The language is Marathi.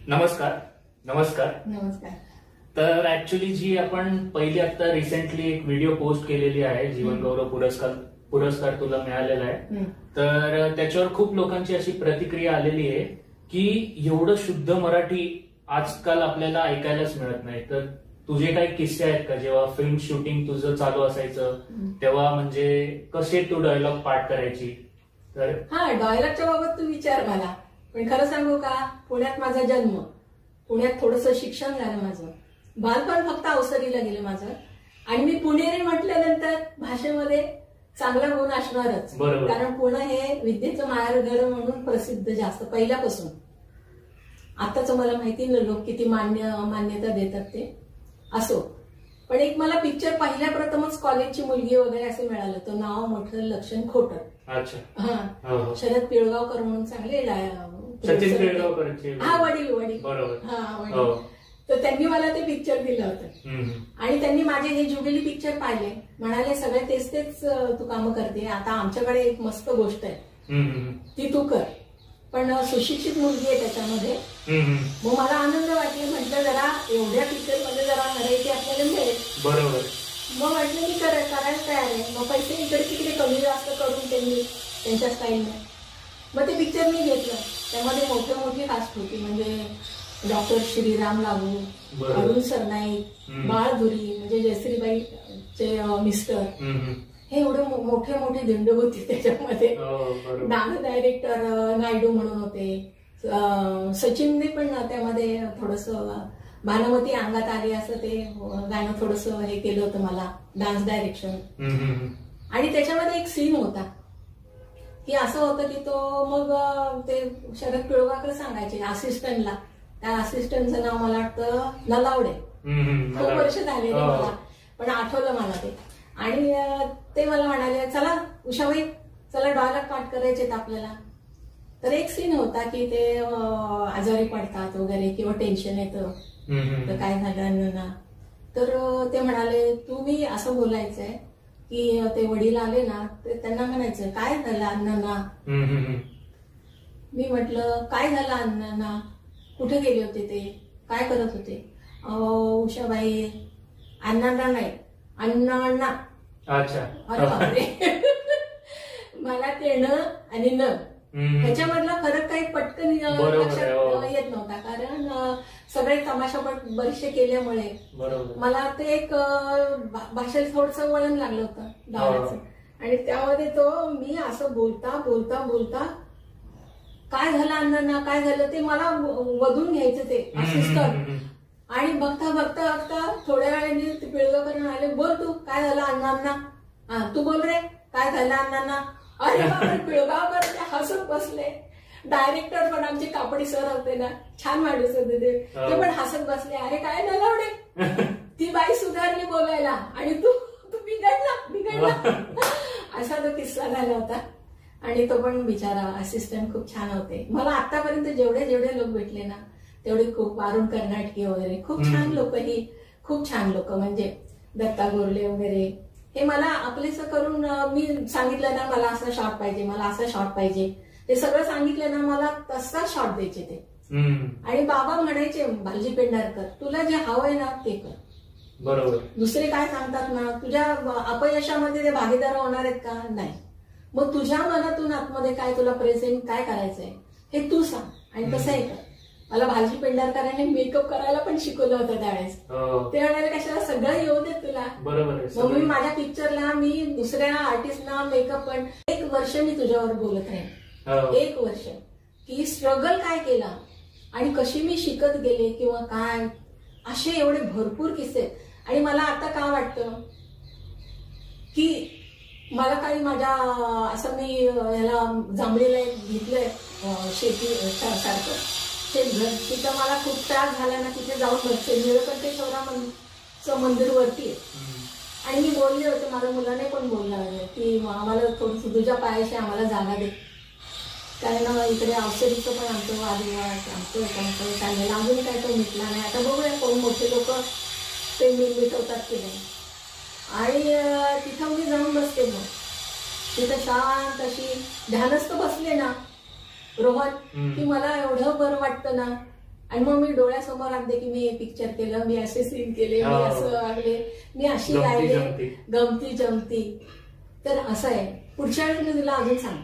नमस्कार. नमस्कार. नमस्कार. तर ऍक्च्युली जी आपण पहिली आता रिसेंटली एक व्हिडिओ पोस्ट केलेली आहे, जीवन गौरव पुरस्कार तुला मिळालेला आहे, तर त्याच्यावर खूप लोकांची अशी प्रतिक्रिया आलेली आहे की एवढं शुद्ध मराठी आजकाल आपल्याला ऐकायलाच मिळत नाही. तर तुझे काही किस्से आहेत का, जेव्हा फिल्म शूटिंग तुझं चालू असायचं तेव्हा म्हणजे कसे तू डायलॉग पाठ करायची? तर डायलॉगच्या बाबत तू विचार मला, पण खरं सांगू का, पुण्यात माझा जन्म, पुण्यात थोडंसं शिक्षण झालं माझं, बालपण फक्त अवसरीला गेलं माझं, आणि मी पुणेरी म्हटल्यानंतर भाषेमध्ये चांगला गुण असणारच, कारण पुणे हे विद्येचं माहेरघर म्हणून प्रसिद्ध जास्त पहिल्यापासून. आताच मला माहिती नाही लोक किती मान्यता देतात ते असो, पण एक मला पिक्चर पहिल्या प्रथमच कॉलेजची मुलगी वगैरे असं मिळालं, तो नाव मोठं लक्षण खोटं. अच्छा. शरद पिळगावकर म्हणून चांगले सचिन पिळगावकर. वडील. तर त्यांनी मला ते पिक्चर दिलं होतं, आणि त्यांनी माझे हे जुबिली पिक्चर पाहिले, म्हणाले सगळे तेच तू कामं करते, आता आमच्याकडे एक मस्त गोष्ट आहे ती तू कर, पण सुशिक्षित मुलगी आहे त्याच्यामध्ये. मग मला आनंद वाटले, म्हटलं जरा एवढ्या पिक्चर मध्ये जरा व्हरायटी आपल्याला मिळेल. बरोबर. मग म्हटलं मी करायला तयार आहे. मग पैसे इकडे तिकडे कमी जास्त करून त्यांनी त्यांच्या स्टाईलने मग ते पिक्चर मी घेतलं. त्यामध्ये मोठी कास्ट होती, म्हणजे डॉक्टर श्रीराम लागू, अरुण सरनाईक, बाळधुरी म्हणजे जयश्रीबाईचे मिस्टर, हे एवढे मोठे दिंड होते त्याच्यामध्ये. डान्स डायरेक्टर नायडू म्हणून होते, सचिनने पण त्यामध्ये थोडस भानुमती अंगात आली असं ते गाणं थोडस हे केलं होतं मला, डान्स डायरेक्शन. आणि त्याच्यामध्ये एक सीन होता की असं होतं की तो मग ते शरद पिळगावकर सांगायचे असिस्टंटला, त्या असिस्टंटचं नाव मला वाटतं नलावडे, खूप वर्ष झाले मला, पण आठवलं मला ते. आणि ते मला म्हणाले चला उषाबाई चला डायलॉग पाठ करायचे आपल्याला. तर एक सीन होता की ते आजारी पडतात वगैरे किंवा टेन्शन येतं, तर काय झालं ना, तर ते म्हणाले तुम्ही असं बोलायचंय की ते वडील आले ना, ते त्यांना म्हणायचं काय झालं अण्णांना. मी म्हटलं काय झालं अण्णांना, कुठे गेले होते ते, काय करत होते. उषाबाई अण्णांना नाही, अण्णांना. अच्छा. अरे बापरे. मला ते न आणि न ह्याच्यामधला फरक काही पटकन लक्षात येत नव्हता, कारण सगळे तमाशापट बरेचसे केल्यामुळे मला ते एक भाषेला थोडंसं वळण लागलं होतं गावाचं. आणि त्यामध्ये तो मी असं बोलता काय झालं अण्णांना, काय झालं ते मला वधून घ्यायचं ते असिस्टंट. आणि बघता थोड्या वेळाने पिळगावकर म्हणाले बोल तू काय झालं अण्णांना, तू बोल रे काय झालं अण्णांना. अरे बापरे, पिळगावकर हसत बसले. डायरेक्टर पण आमचे कापडी सर होते ना, छान माणूस होते ते पण हसत बसले. अरे काय नलावडे, ती बाई सुधारली बोलायला आणि तू बिघडला. असा तो किस्सा झाला होता. आणि तो पण बिचारा असिस्टंट खूप छान होते. मला आतापर्यंत जेवढे लोक भेटले ना तेवढे खूप, अरुण कर्नाटकी वगैरे खूप छान लोक, ही खूप छान लोक, म्हणजे दत्ता गोरले वगैरे, हे मला आपलेसं करून मी सांगितलं ना मला असा शॉट पाहिजे, मला असा शॉट पाहिजे, ते सगळं सांगितलं ना मला तसा शॉट द्यायचे ते. आणि बाबा म्हणायचे भालजी पेंढारकर तुला जे हवंय ना ते कर. बरोबर. दुसरे काय सांगतात ना, तुझ्या अपयशामध्ये ते भागीदार होणार आहेत का, नाही. मग तुझ्या मनातून आतमध्ये काय तुला प्रेझेंट काय करायचंय हे तू सांग आणि तसं हे कर. मला भालजी पेंढारकरांनी मेकअप करायला पण शिकवलं होतं त्यावेळेस. ते म्हणाले कशाला सगळं येऊ देत तुला. बरोबर. मग मी माझ्या पिक्चरला मी दुसऱ्या आर्टिस्टना मेकअप पण 1 वर्ष मी तुझ्यावर बोलत राहीन. 1 वर्ष की स्ट्रगल काय केला आणि कशी मी शिकत गेले किंवा काय, असे एवढे भरपूर किस्से. आणि मला आता काय वाटतं की मला काही माझ्या असं मी याला जांभळीला घेतलंय शेती सारखं शेतघर, तिथं मला खूप त्रास झाला ना, तिथे जाऊन बसते. निळकंठेश्वराचं मंदिर वरती आहे. आणि मी बोलले होते, माझ्या मुलाने पण बोललं की आम्हाला थोडस तुझ्या पायाशी आम्हाला जागा दे, कारण इकडे औषधीचं पण आमचं वादविवाद चाललेलं, अजून काय तो मिटला नाही. आता बघूया कोण मोठे लोक ते मिटवतात की नाही. आणि तिथं मी जाऊन बसते. मग तिथं शांत अशी ध्यानस्थ बसले ना रोहन, की मला एवढं बरं वाटतं ना. आणि मग मी डोळ्यासमोर आणते की मी हे पिक्चर केलं, मी असे सीन केले, मी असं वागले, मी अशी राहिले, गमती जमती. तर असं आहे. पुढच्या वेळेस मी तुला अजून सांगते.